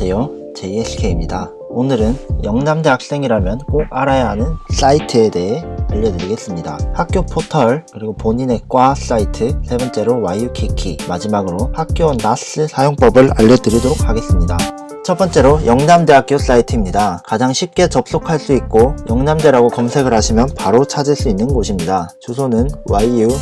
안녕하세요, JSK입니다. 오늘은 영남대 학생이라면 꼭 알아야 하는 사이트에 대해 알려드리겠습니다. 학교 포털, 그리고 본인의 과 사이트, 세 번째로 YUKK, 마지막으로 학교 나스 사용법을 알려드리도록 하겠습니다. 첫 번째로 영남대학교 사이트입니다. 가장 쉽게 접속할 수 있고 영남대라고 검색을 하시면 바로 찾을 수 있는 곳입니다. 주소는 yu.ac.kr입니다.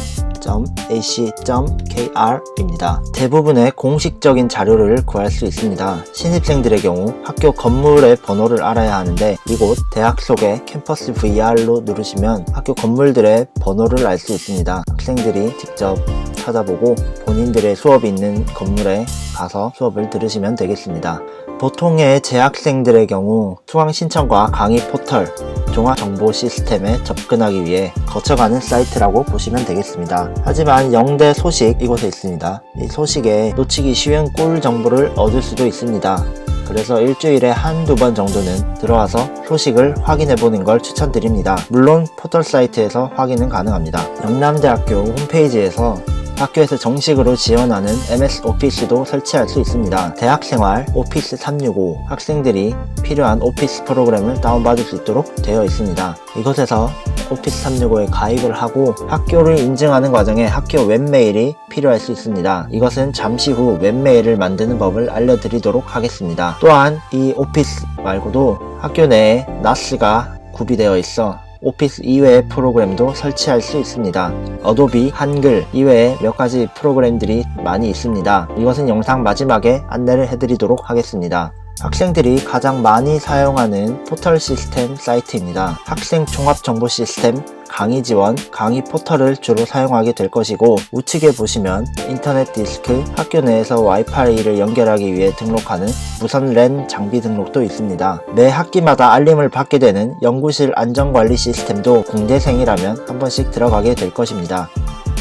대부분의 공식적인 자료를 구할 수 있습니다. 신입생들의 경우 학교 건물의 번호를 알아야 하는데, 이곳 대학 속의 캠퍼스 VR로 누르시면 학교 건물들의 번호를 알 수 있습니다. 학생들이 직접 찾아보고 본인들의 수업이 있는 건물에 가서 수업을 들으시면 되겠습니다. 보통의 재학생들의 경우 수강 신청과 강의 포털, 종합정보 시스템에 접근하기 위해 거쳐가는 사이트라고 보시면 되겠습니다. 하지만 영대 소식 이곳에 있습니다. 이 소식에 놓치기 쉬운 꿀 정보를 얻을 수도 있습니다. 그래서 일주일에 한두 번 정도는 들어와서 소식을 확인해보는 걸 추천드립니다. 물론 포털 사이트에서 확인은 가능합니다. 영남대학교 홈페이지에서 학교에서 정식으로 지원하는 MS 오피스도 설치할 수 있습니다. 대학생활 오피스 365, 학생들이 필요한 오피스 프로그램을 다운받을 수 있도록 되어 있습니다. 이곳에서 오피스 365에 가입을 하고 학교를 인증하는 과정에 학교 웹메일이 필요할 수 있습니다. 이것은 잠시 후 웹메일을 만드는 법을 알려드리도록 하겠습니다. 또한 이 오피스 말고도 학교 내에 나스가 구비되어 있어 오피스 이외의 프로그램도 설치할 수 있습니다. 어도비, 한글 이외에 몇 가지 프로그램들이 많이 있습니다. 이것은 영상 마지막에 안내를 해드리도록 하겠습니다. 학생들이 가장 많이 사용하는 포털 시스템 사이트입니다. 학생 종합 정보 시스템, 강의 지원, 강의 포털을 주로 사용하게 될 것이고, 우측에 보시면 인터넷 디스크, 학교 내에서 와이파이를 연결하기 위해 등록하는 무선 랜 장비 등록도 있습니다. 매 학기마다 알림을 받게 되는 연구실 안전관리 시스템도 공대생이라면 한 번씩 들어가게 될 것입니다.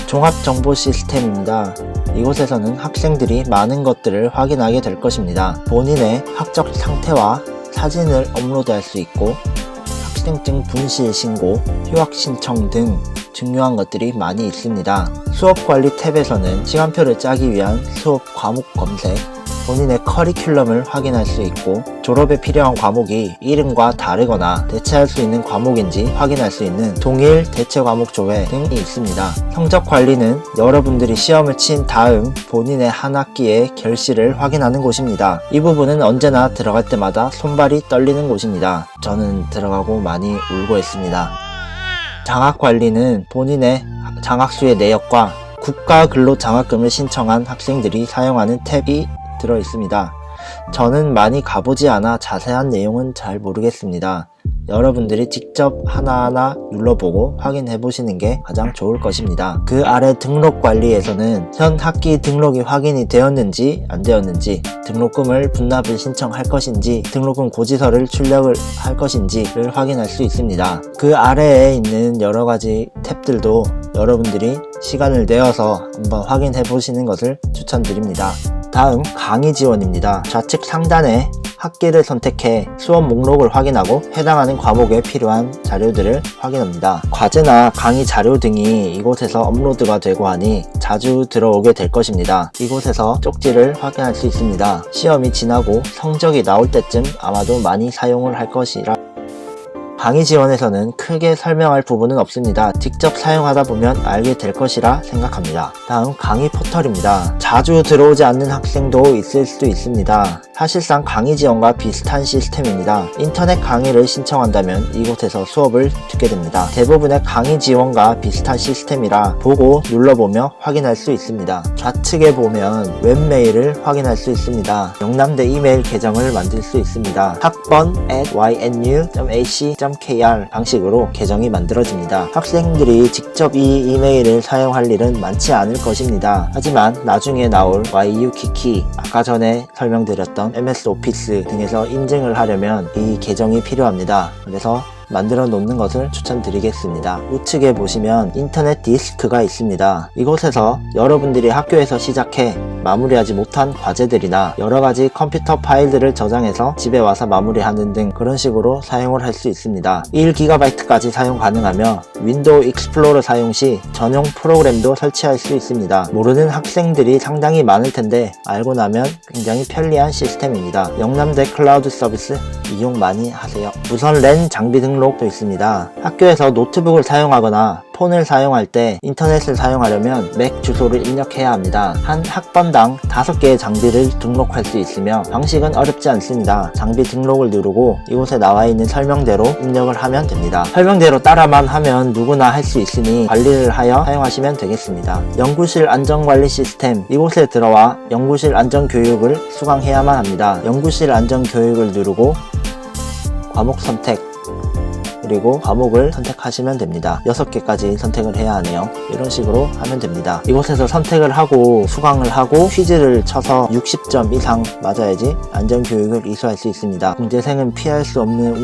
종합정보 시스템입니다. 이곳에서는 학생들이 많은 것들을 확인하게 될 것입니다. 본인의 학적 상태와 사진을 업로드할 수 있고, 학생증 분실 신고, 휴학 신청 등 중요한 것들이 많이 있습니다. 수업관리 탭에서는 시간표를 짜기 위한 수업 과목 검색, 본인의 커리큘럼을 확인할 수 있고, 졸업에 필요한 과목이 이름과 다르거나 대체할 수 있는 과목인지 확인할 수 있는 동일 대체 과목 조회 등이 있습니다. 성적 관리는 여러분들이 시험을 친 다음 본인의 한 학기의 결실을 확인하는 곳입니다. 이 부분은 언제나 들어갈 때마다 손발이 떨리는 곳입니다. 저는 들어가고 많이 울고 했습니다. 장학 관리는 본인의 장학수의 내역과 국가 근로 장학금을 신청한 학생들이 사용하는 탭이 들어 있습니다. 저는 많이 가보지 않아 자세한 내용은 잘 모르겠습니다. 여러분들이 직접 하나하나 눌러보고 확인해 보시는 게 가장 좋을 것입니다. 그 아래 등록 관리에서는 현 학기 등록이 확인이 되었는지 안 되었는지, 등록금을 분납을 신청할 것인지, 등록금 고지서를 출력을 할 것인지를 확인할 수 있습니다. 그 아래에 있는 여러가지 탭들도 여러분들이 시간을 내어서 한번 확인해 보시는 것을 추천드립니다. 다음 강의 지원입니다. 좌측 상단에 학기를 선택해 수업 목록을 확인하고 해당하는 과목에 필요한 자료들을 확인합니다. 과제나 강의 자료 등이 이곳에서 업로드가 되고 하니 자주 들어오게 될 것입니다. 이곳에서 쪽지를 확인할 수 있습니다. 시험이 지나고 성적이 나올 때쯤 아마도 많이 사용을 할 것이라 강의 지원에서는 크게 설명할 부분은 없습니다. 직접 사용하다 보면 알게 될 것이라 생각합니다. 다음 강의 포털입니다. 자주 들어오지 않는 학생도 있을 수도 있습니다. 사실상 강의 지원과 비슷한 시스템입니다. 인터넷 강의를 신청한다면 이곳에서 수업을 듣게 됩니다. 대부분의 강의 지원과 비슷한 시스템이라 보고 눌러보며 확인할 수 있습니다. 좌측에 보면 웹메일을 확인할 수 있습니다. 영남대 이메일 계정을 만들 수 있습니다. 학번@ynu.ac.kr 방식으로 계정이 만들어집니다. 학생들이 직접 이 이메일을 사용할 일은 많지 않을 것입니다. 하지만 나중에 나올 YUKK, 아까 전에 설명드렸던 MS 오피스 등에서 인증을 하려면 이 계정이 필요합니다. 그래서 만들어 놓는 것을 추천드리겠습니다. 우측에 보시면 인터넷 디스크가 있습니다. 이곳에서 여러분들이 학교에서 시작해 마무리하지 못한 과제들이나 여러가지 컴퓨터 파일들을 저장해서 집에 와서 마무리하는 등 그런 식으로 사용을 할 수 있습니다. 1GB까지 사용 가능하며 윈도우 익스플로러 사용 시 전용 프로그램도 설치할 수 있습니다. 모르는 학생들이 상당히 많을 텐데 알고 나면 굉장히 편리한 시스템입니다. 영남대 클라우드 서비스 이용 많이 하세요. 무선 랜 장비 등록도 있습니다. 학교에서 노트북을 사용하거나 폰을 사용할 때 인터넷을 사용하려면 맥 주소를 입력해야 합니다. 한 학번당 5개의 장비를 등록할 수 있으며 방식은 어렵지 않습니다. 장비 등록을 누르고 이곳에 나와 있는 설명대로 입력을 하면 됩니다. 설명대로 따라만 하면 누구나 할 수 있으니 관리를 하여 사용하시면 되겠습니다. 연구실 안전관리 시스템, 이곳에 들어와 연구실 안전교육을 수강해야만 합니다. 연구실 안전교육을 누르고 과목 선택, 그리고 과목을 선택하시면 됩니다. 6개까지 선택을 해야 하네요. 이런 식으로 하면 됩니다. 이곳에서 선택을 하고 수강을 하고 퀴즈를 쳐서 60점 이상 맞아야지 안전교육을 이수할 수 있습니다. 공대생은 피할 수 없는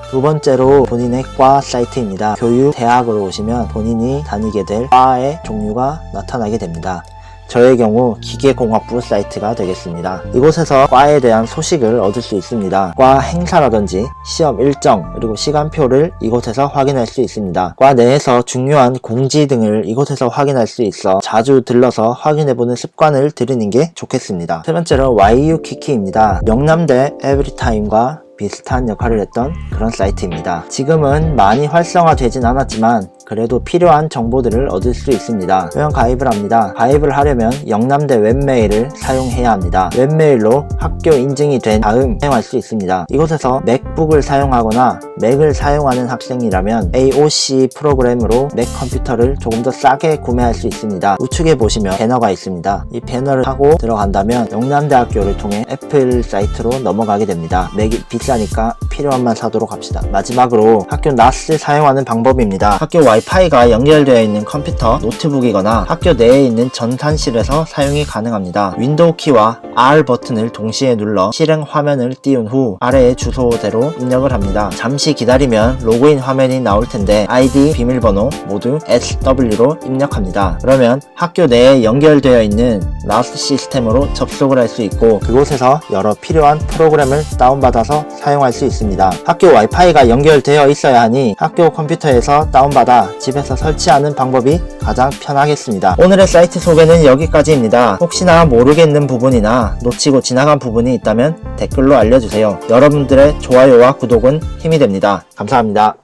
두 번째로 본인의 과 사이트입니다. 교육 대학으로 오시면 본인이 다니게 될 과의 종류가 나타나게 됩니다. 저의 경우 기계공학부 사이트가 되겠습니다. 이곳에서 과에 대한 소식을 얻을 수 있습니다. 과 행사라든지 시험 일정 그리고 시간표를 이곳에서 확인할 수 있습니다. 과 내에서 중요한 공지 등을 이곳에서 확인할 수 있어 자주 들러서 확인해보는 습관을 들이는 게 좋겠습니다. 세 번째로 YU키키입니다. 영남대 에브리타임과 비슷한 역할을 했던 그런 사이트입니다. 지금은 많이 활성화되진 않았지만 그래도 필요한 정보들을 얻을 수 있습니다. 회원 가입을 합니다. 가입을 하려면 영남대 웹메일을 사용해야 합니다. 웹메일로 학교 인증이 된 다음 사용할 수 있습니다. 이곳에서 맥북을 사용하거나 맥을 사용하는 학생이라면 AOC 프로그램으로 맥 컴퓨터를 조금 더 싸게 구매할 수 있습니다. 우측에 보시면 배너가 있습니다. 이 배너를 타고 들어간다면 영남대학교를 통해 애플 사이트로 넘어가게 됩니다. 맥이 비싸니까 필요한만 사도록 합시다. 마지막으로 학교 NAS 사용하는 방법입니다. 학교 와이파이가 연결되어 있는 컴퓨터, 노트북이거나 학교 내에 있는 전산실에서 사용이 가능합니다. 윈도우 키와 R 버튼을 동시에 눌러 실행 화면을 띄운 후 아래의 주소대로 입력을 합니다. 잠시 기다리면 로그인 화면이 나올 텐데 아이디, 비밀번호 모두 SW로 입력합니다. 그러면 학교 내에 연결되어 있는 NAS 시스템으로 접속을 할 수 있고 그곳에서 여러 필요한 프로그램을 다운받아서 사용할 수 있습니다. 학교 와이파이가 연결되어 있어야 하니 학교 컴퓨터에서 다운받아 집에서 설치하는 방법이 가장 편하겠습니다. 오늘의 사이트 소개는 여기까지입니다. 혹시나 모르겠는 부분이나 놓치고 지나간 부분이 있다면 댓글로 알려주세요. 여러분들의 좋아요와 구독은 힘이 됩니다. 감사합니다.